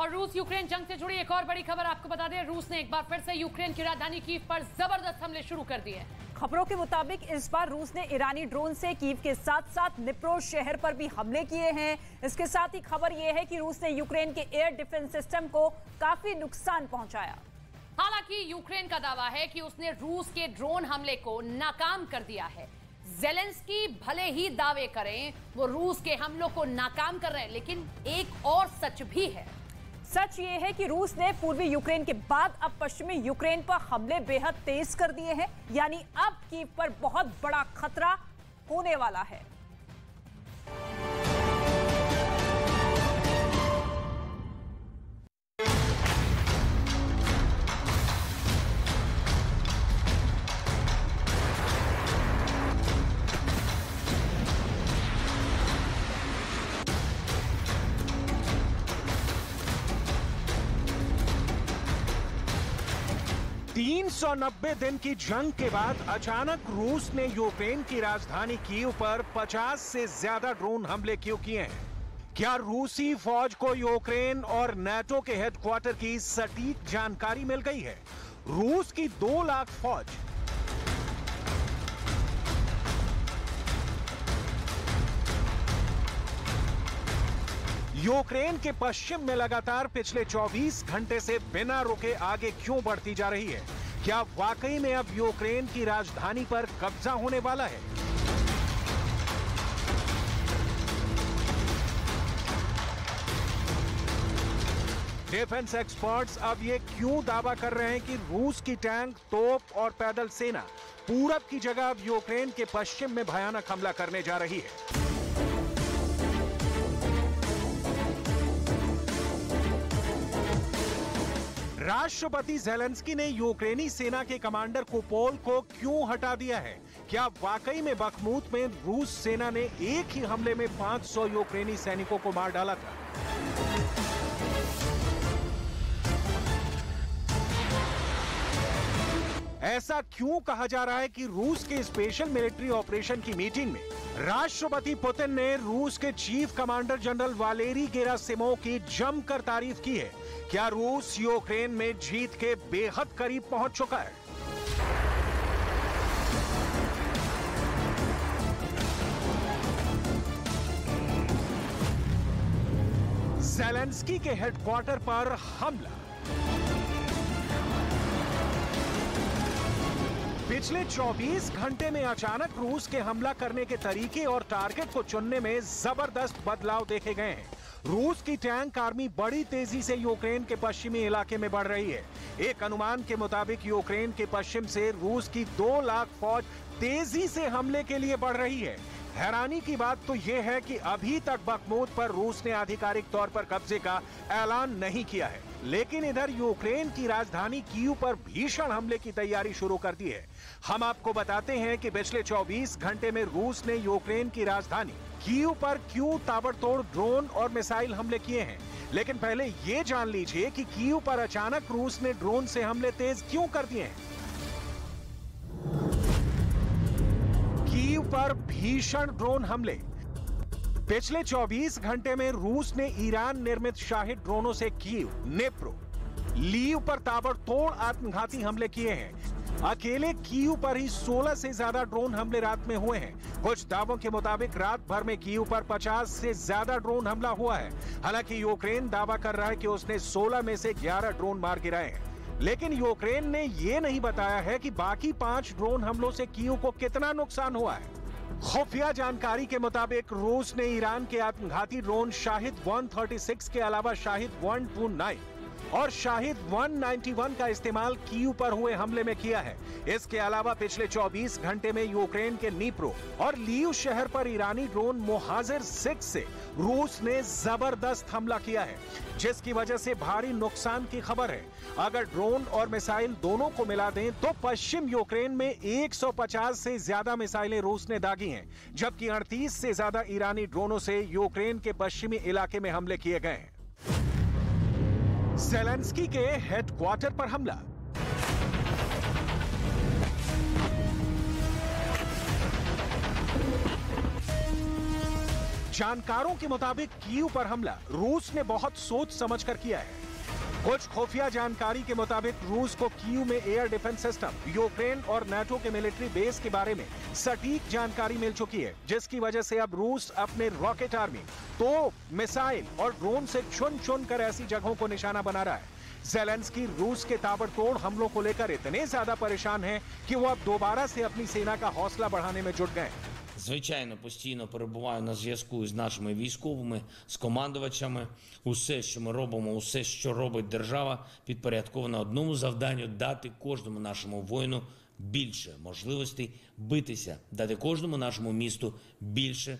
और रूस यूक्रेन जंग से जुड़ी एक और बड़ी खबर आपको बता दें, रूस ने एक बार फिर से यूक्रेन की राजधानी कीव पर जबरदस्त हमले शुरू कर दिए। खबरों के मुताबिक इस बार रूस ने ईरानी ड्रोन से कीव के साथ साथ निप्रो शहर पर भी हमले किए हैं। इसके साथ ही खबर यह है कि रूस ने यूक्रेन के एयर डिफेंस सिस्टम को काफी नुकसान पहुंचाया। हालांकि यूक्रेन का दावा है कि उसने रूस के ड्रोन हमले को नाकाम कर दिया है। ज़ेलेंस्की भले ही दावे करें वो रूस के हमलों को नाकाम कर रहे हैं, लेकिन एक और सच भी है। सच ये है कि रूस ने पूर्वी यूक्रेन के बाद अब पश्चिमी यूक्रेन पर हमले बेहद तेज कर दिए हैं, यानी अब कीव पर बहुत बड़ा खतरा होने वाला है। 390 दिन की जंग के बाद अचानक रूस ने यूक्रेन की राजधानी कीव पर 50 से ज्यादा ड्रोन हमले क्यों किए हैं? क्या रूसी फौज को यूक्रेन और नाटो के हेडक्वार्टर की सटीक जानकारी मिल गई है? रूस की 2 लाख फौज यूक्रेन के पश्चिम में लगातार पिछले 24 घंटे से बिना रुके आगे क्यों बढ़ती जा रही है? क्या वाकई में अब यूक्रेन की राजधानी पर कब्जा होने वाला है? डिफेंस एक्सपर्ट्स अब ये क्यों दावा कर रहे हैं कि रूस की टैंक, तोप और पैदल सेना पूरब की जगह अब यूक्रेन के पश्चिम में भयानक हमला करने जा रही है? राष्ट्रपति ज़ेलेंस्की ने यूक्रेनी सेना के कमांडर कुपोल को क्यों हटा दिया है? क्या वाकई में बखमूत में रूस सेना ने एक ही हमले में 500 यूक्रेनी सैनिकों को मार डाला था? ऐसा क्यों कहा जा रहा है कि रूस के स्पेशल मिलिट्री ऑपरेशन की मीटिंग में राष्ट्रपति पुतिन ने रूस के chief commander general Valery Gerasimov की जमकर तारीफ की है? क्या रूस यूक्रेन में जीत के बेहद करीब पहुंच चुका है? ज़ेलेंस्की के हेडक्वार्टर पर हमला। पिछले 24 घंटे में अचानक रूस के हमला करने के तरीके और टारगेट को चुनने में जबरदस्त बदलाव देखे गए हैं। रूस की टैंक आर्मी बड़ी तेजी से यूक्रेन के पश्चिमी इलाके में बढ़ रही है। एक अनुमान के मुताबिक यूक्रेन के पश्चिम से रूस की 2 लाख फौज तेजी से हमले के लिए बढ़ रही है। हैरानी की बात तो यह है कि अभी तक बखमूत पर रूस ने आधिकारिक तौर पर कब्जे का ऐलान नहीं किया है, लेकिन इधर यूक्रेन की राजधानी कीव पर भीषण हमले की तैयारी शुरू कर दी है। हम आपको बताते हैं कि पिछले 24 घंटे में रूस ने यूक्रेन की राजधानी कीव पर क्यों ताबड़तोड़ ड्रोन और मिसाइल हमले किए हैं। लेकिन पहले ये जान लीजिए कि कीव पर अचानक रूस ने ड्रोन से हमले तेज क्यों कर दिए हैं। कीव पर भीषण ड्रोन हमले। पिछले 24 घंटे में रूस ने ईरान निर्मित शाहिद ड्रोनों से कीव, निप्रो, लीव पर ताबड़तोड़ आत्मघाती हमले किए हैं। अकेले कीव पर ही 16 से ज्यादा ड्रोन हमले रात में हुए हैं। कुछ दावों के मुताबिक रात भर में कीव पर 50 से ज्यादा ड्रोन हमला हुआ है। हालांकि यूक्रेन दावा कर रहा है कि उसने 16 में से 11 ड्रोन मार गिराए हैं, लेकिन यूक्रेन ने यह नहीं बताया है कि बाकी 5 ड्रोन हमलों से कीव को कितना नुकसान हुआ है। खुफिया जानकारी के मुताबिक रूस ने ईरान के आत्मघाती ड्रोन शाहिद 136 के अलावा शाहिद 129 और शाहिद 191 का इस्तेमाल कीव पर हुए हमले में किया है। इसके अलावा पिछले 24 घंटे में यूक्रेन के नीप्रो और लीव शहर पर ईरानी ड्रोन मोहाजिर 6 से रूस ने जबरदस्त हमला किया है, जिसकी वजह से भारी नुकसान की खबर है। अगर ड्रोन और मिसाइल दोनों को मिला दें तो पश्चिम यूक्रेन में 150 से ज्यादा मिसाइलें रूस ने दागी हैं, जबकि 38 से ज्यादा ईरानी ड्रोनों से यूक्रेन के पश्चिमी इलाके में हमले किए गए हैं। ज़ेलेंस्की के हेडक्वार्टर पर हमला। जानकारों के मुताबिक कीव पर हमला रूस ने बहुत सोच समझकर किया है। कुछ खुफिया जानकारी के मुताबिक रूस को कीव में एयर डिफेंस सिस्टम, यूक्रेन और नाटो के मिलिट्री बेस के बारे में सटीक जानकारी मिल चुकी है, जिसकी वजह से अब रूस अपने रॉकेट आर्मी, तोप, मिसाइल और ड्रोन से चुन चुन कर ऐसी जगहों को निशाना बना रहा है। ज़ेलेंस्की रूस के ताबड़तोड़ हमलों को लेकर इतने ज्यादा परेशान हैं कि वो अब दोबारा से अपनी सेना का हौसला बढ़ाने में जुट गए। Звичайно, постійно перебуваю на зв'язку з нашими військовими, з командувачами. Усе, що ми робимо, усе, що робить держава, підпорядковано одному завданню – дати кожному нашому воїну більше можливостей битися, дати кожному нашому місту більше.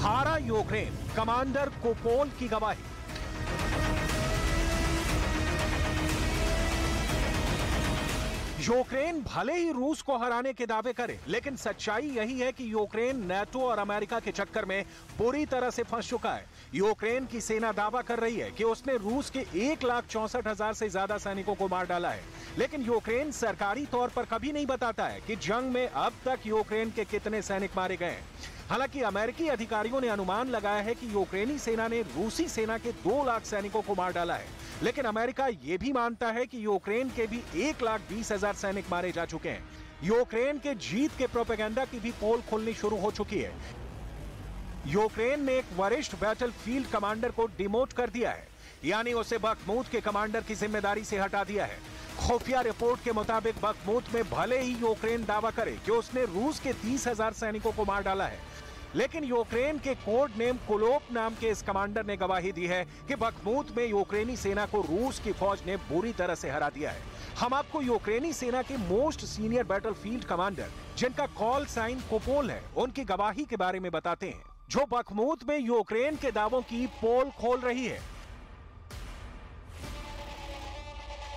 हारा यूक्रेन, कमांडर कोपोल की गवाही। यूक्रेन भले ही रूस को हराने के दावे करे, लेकिन सच्चाई यही है कि यूक्रेन नाटो और अमेरिका के चक्कर में पूरी तरह से फंस चुका है। यूक्रेन की सेना दावा कर रही है कि उसने रूस के 1,64,000 से ज्यादा सैनिकों को मार डाला है, लेकिन यूक्रेन सरकारी तौर पर कभी नहीं बताता है कि जंग में अब तक यूक्रेन के कितने सैनिक मारे गए हैं। हालांकि अमेरिकी अधिकारियों ने अनुमान लगाया है कि यूक्रेनी सेना ने रूसी सेना के 2 लाख सैनिकों को मार डाला है, लेकिन अमेरिका यह भी मानता है कि यूक्रेन के भी 1,20,000 सैनिक मारे जा चुके हैं। यूक्रेन के जीत के प्रोपेगेंडा की भी पोल खुलनी शुरू हो चुकी है। यूक्रेन ने एक वरिष्ठ बैटलफील्ड कमांडर को डिमोट कर दिया है, यानी उसे बखमूत के कमांडर की जिम्मेदारी से हटा दिया है। खुफिया रिपोर्ट के मुताबिक बखमूत में भले ही यूक्रेन दावा करे कि उसने रूस के 30,000 सैनिकों को मार डाला है, लेकिन यूक्रेन के कोड नेम कोलोप नाम के इस कमांडर ने गवाही दी है कि बखमूत में यूक्रेनी सेना को रूस की फौज ने बुरी तरह से हरा दिया है। हम आपको यूक्रेनी सेना के मोस्ट सीनियर बैटलफील्ड कमांडर, जिनका कॉल साइन कोपोल है, उनकी गवाही के बारे में बताते हैं, जो बखमूत में यूक्रेन के दावों की पोल खोल रही है।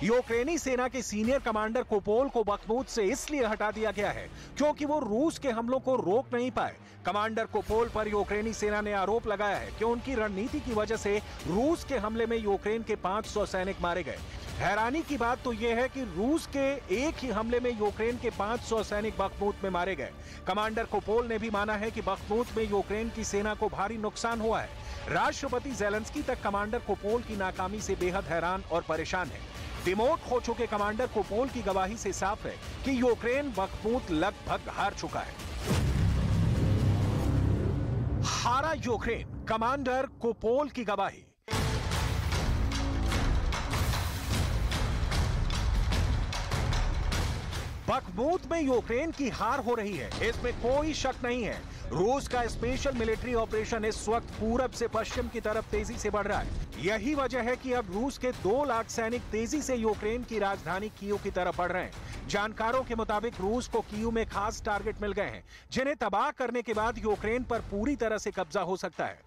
यूक्रेनी सेना के सीनियर कमांडर कोपोल को बखमूत से इसलिए हटा दिया गया है क्योंकि वो रूस के हमलों को रोक नहीं पाए। कमांडर कोपोल पर यूक्रेनी सेना ने आरोप लगाया है कि उनकी रणनीति की वजह से रूस के हमले में यूक्रेन के 500 सैनिक मारे गए। हैरानी की बात तो यह है कि रूस के एक ही हमले में यूक्रेन के 500 सैनिक बखमूत में मारे गए। कमांडर कोपोल ने भी माना है कि बखमूत में यूक्रेन की सेना को भारी नुकसान हुआ है। राष्ट्रपति ज़ेलेंस्की तक कमांडर कोपोल की नाकामी से बेहद हैरान और परेशान है। डिमोट हो चुके कमांडर कोपोल की गवाही से साफ है कि यूक्रेन बखमूत लगभग हार चुका है। हारा यूक्रेन, कमांडर कोपोल की गवाही। बखमूत में यूक्रेन की हार हो रही है, इसमें कोई शक नहीं है। रूस का स्पेशल मिलिट्री ऑपरेशन इस वक्त पूरब से पश्चिम की तरफ तेजी से बढ़ रहा है। यही वजह है कि अब रूस के 2 लाख सैनिक तेजी से यूक्रेन की राजधानी कीव की तरफ बढ़ रहे हैं। जानकारों के मुताबिक रूस को कीव में खास टारगेट मिल गए हैं, जिन्हें तबाह करने के बाद यूक्रेन पर पूरी तरह से कब्जा हो सकता है।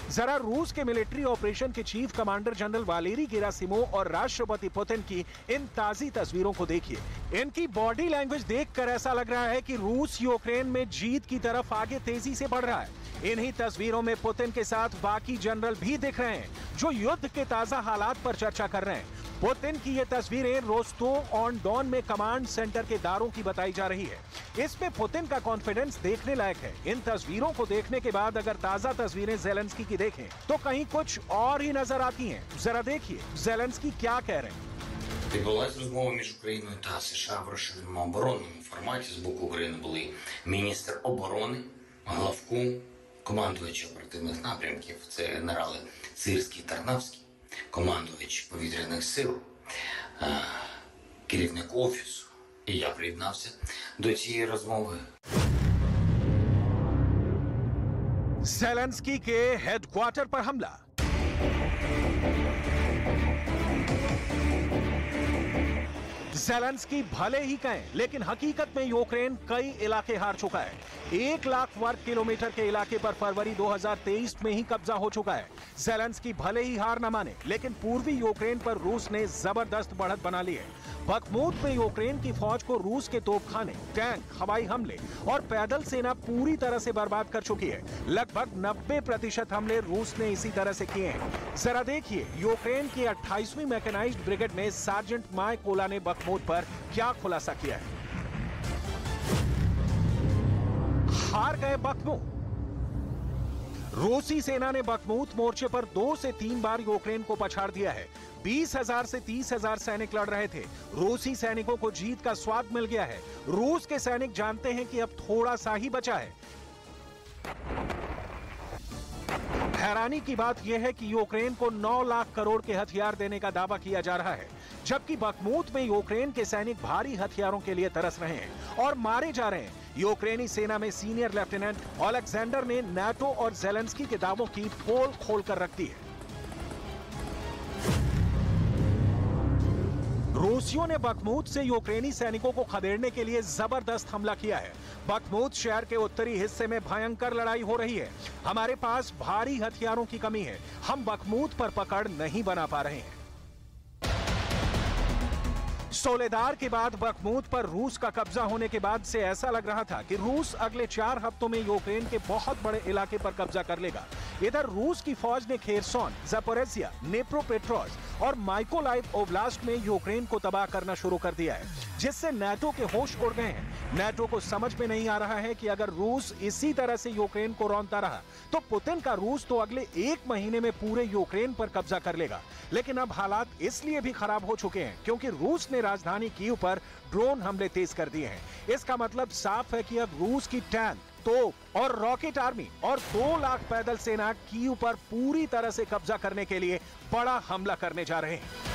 जरा रूस के मिलिट्री ऑपरेशन के chief commander general Valery Gerasimov और राष्ट्रपति पुतिन की इन ताजी तस्वीरों को देखिए। इनकी बॉडी लैंग्वेज देखकर ऐसा लग रहा है कि रूस यूक्रेन में जीत की तरफ आगे तेजी से बढ़ रहा है। इन्हीं तस्वीरों में पुतिन के साथ बाकी जनरल भी दिख रहे हैं, जो युद्ध के ताजा हालात पर चर्चा कर रहे हैं। पुतिन की ये तस्वीरें रोस्टोव ऑन डॉन में कमांड सेंटर के दारों की बताई जा रही है। इसमें पुतिन का कॉन्फिडेंस देखने लायक है। इन तस्वीरों को देखने के बाद अगर ताजा तस्वीरें ज़ेलेंस्की की देखें तो कहीं कुछ और ही नजर आती हैं। जरा देखिए ज़ेलेंस्की क्या कह रहे हैं। Відбулася розмова між Україною та США в розширеному оборонному форматі. З боку України були міністр оборони, главком, командувачі оперативних напрямків, це генерали Сирський і Тарнавський, командувач повітряних сил, керівник офісу. І я приєднався до цієї розмови. ज़ेलेंस्की के हेडक्वार्टर पर हमला। ज़ेलेंस्की भले ही कहें, लेकिन हकीकत में यूक्रेन कई इलाके हार चुका है। 1 लाख वर्ग किलोमीटर के इलाके पर फरवरी 2023 में ही कब्जा हो चुका है। ज़ेलेंस्की भले ही हार न माने, लेकिन पूर्वी यूक्रेन पर रूस ने जबरदस्त बढ़त बना ली है। बखमूत में यूक्रेन की फौज को रूस के तोपखाने, टैंक, हवाई हमले और पैदल सेना पूरी तरह से बर्बाद कर चुकी है। लगभग 90% हमले रूस ने इसी तरह से किए हैं। जरा देखिए यूक्रेन की 28वीं मैकेनाइज्ड ब्रिगेड में सार्जेंट माय कोला ने बखमूत पर क्या खुलासा किया है। हार गए बखमूत। रूसी सेना ने बखमूत मोर्चे पर 2 से 3 बार यूक्रेन को पछाड़ दिया है। 20,000 से 30,000 सैनिक लड़ रहे थे। रूसी सैनिकों को जीत का स्वाद मिल गया है। रूस के सैनिक जानते हैं कि अब थोड़ा सा ही बचा है। हैरानी की बात यह है कि यूक्रेन को 9 लाख करोड़ के हथियार देने का दावा किया जा रहा है, जबकि बखमूत में यूक्रेन के सैनिक भारी हथियारों के लिए तरस रहे हैं और मारे जा रहे हैं। यूक्रेनी सेना में सीनियर लेफ्टिनेंट ओलेक्जेंडर ने नाटो और ज़ेलेंस्की के दावों की पोल खोलकर रख दी है। रूसियों ने बखमूत से यूक्रेनी सैनिकों को खदेड़ने के लिए जबरदस्त हमला किया है। बखमूत शहर के उत्तरी हिस्से में भयंकर लड़ाई हो रही है। हमारे पास भारी हथियारों की कमी है। हम बखमूत पर पकड़ नहीं बना पा रहे हैं। सोलेदार के बाद बखमूत पर रूस का कब्जा होने के बाद से ऐसा लग रहा था कि रूस अगले 4 हफ्तों में यूक्रेन के बहुत बड़े इलाके पर कब्जा कर लेगा। इधर रूस की फौज ने खेरसोन, ज़पोरिज़िया, निप्रोपेट्रोव्स्क और माइकोलाइव ओब्लास्ट में यूक्रेन को तबाह करना शुरू कर दिया है, जिससे नाटो के होश उड़ गए हैं। नाटो को समझ में नहीं आ रहा है कि अगर रूस इसी तरह से यूक्रेन को रौंदता रहा तो पुतिन का रूस तो अगले 1 महीने में पूरे यूक्रेन पर कब्जा कर लेगा। लेकिन अब हालात इसलिए भी खराब हो चुके हैं क्योंकि रूस ने राजधानी कीव पर ड्रोन हमले तेज कर दिए हैं। इसका मतलब साफ है कि अब रूस की टैंक, तोप और रॉकेट आर्मी और 2 लाख पैदल सेना कीव पर पूरी तरह से कब्जा करने के लिए बड़ा हमला करने जा रहे हैं।